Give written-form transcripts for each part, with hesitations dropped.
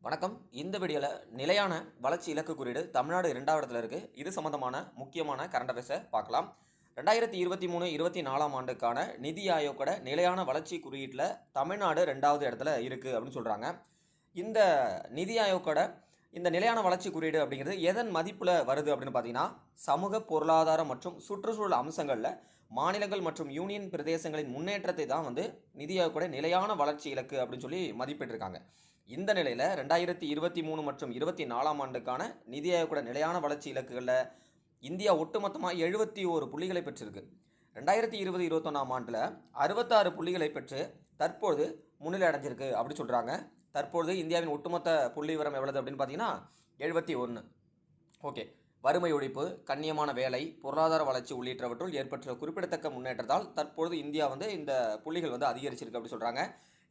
வணக்கம். இந்த வீடியோவில் நிலையான வளர்ச்சி இலக்கு குறியீடு தமிழ்நாடு 2வது இடத்துல இருக்குது. இது சம்மந்தமான முக்கியமான கரண்ட் அஃபேர்ஸை பார்க்கலாம். 2023-24 ஆண்டுக்கான நிதி ஆயோக்கோட நிலையான வளர்ச்சி குறியீட்டில் தமிழ்நாடு 2வது இடத்துல இருக்குது அப்படின்னு சொல்கிறாங்க. இந்த நிதி ஆயோக்கோட இந்த நிலையான வளர்ச்சி குறியீடு அப்படிங்கிறது எதன் மதிப்பில் வருது அப்படின்னு பார்த்தீங்கன்னா, சமூக பொருளாதார மற்றும் சுற்றுச்சூழல் அம்சங்களில் மாநிலங்கள் மற்றும் யூனியன் பிரதேசங்களின் முன்னேற்றத்தை தான் நிதி ஆயோக்கோட நிலையான வளர்ச்சி இலக்கு அப்படின்னு சொல்லி மதிப்பிட்டிருக்காங்க. இந்த நிலையில் 2023 மற்றும் 24 ஆண்டுக்கான நிதி ஆயோக்கோட நிலையான வளர்ச்சி இலக்குகளில் இந்தியா ஒட்டுமொத்தமாக 71 புள்ளிகளை பெற்றிருக்கு. 2020-21 ஆண்டில் 66 புள்ளிகளை பெற்று தற்போது முன்னிலை அடைஞ்சிருக்கு அப்படி சொல்கிறாங்க. தற்பொழுது இந்தியாவின் ஒட்டுமொத்த புள்ளி விவரம் எவ்வளவு அப்படின்னு பார்த்தீங்கன்னா 71. ஓகே. வறுமை ஒழிப்பு, கண்ணியமான வேலை, பொருளாதார வளர்ச்சி உள்ளிட்டவற்றுள் ஏற்பட்ட குறிப்பிடத்தக்க முன்னேற்றத்தால் தற்பொழுது இந்தியா இந்த புள்ளிகள் அதிகரிச்சிருக்கு அப்படி சொல்கிறாங்க.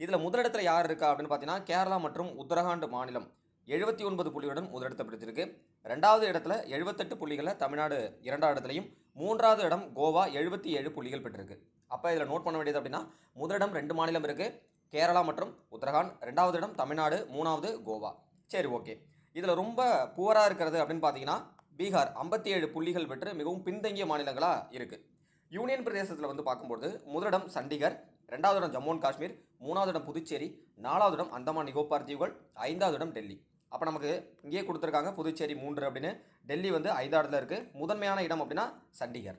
இதில் முதலிடத்தில் யார் இருக்கா அப்படின்னு பார்த்தீங்கன்னா, கேரளா மற்றும் உத்தரகாண்ட் மாநிலம் 79 புள்ளியுடன் முதலிடத்தை பிடிச்சிருக்கு. 2வது இடத்துல 78 புள்ளிகளில் தமிழ்நாடு 2வது இடத்துலையும், 3வது இடம் கோவா 77 புள்ளிகள் பெற்றிருக்கு. அப்போ இதில் நோட் பண்ண வேண்டியது அப்படின்னா, முதலிடம் 2 மாநிலம் இருக்குது, கேரளா மற்றும் உத்தரகாண்ட். 2வது இடம் தமிழ்நாடு, 3வது கோவா. சரி, ஓகே. இதில் ரொம்ப புவராக இருக்கிறது அப்படின்னு பார்த்தீங்கன்னா, பீகார் 57 புள்ளிகள் பெற்று மிகவும் பின்தங்கிய மாநிலங்களாக இருக்குது. யூனியன் பிரதேசத்தில் பார்க்கும்போது முதலிடம் சண்டிகர், 2வது இடம் ஜம்மு அண்ட் காஷ்மீர், 3வது இடம் புதுச்சேரி, 4வது இடம் அந்தமான் நிகோபார் தீவுகள், 5வது இடம் டெல்லி. அப்போ நமக்கு இங்கேயே கொடுத்துருக்காங்க புதுச்சேரி 3 அப்படின்னு. டெல்லி 5வது இடத்துல இருக்குது. முதன்மையான இடம் அப்படின்னா சண்டிகர்.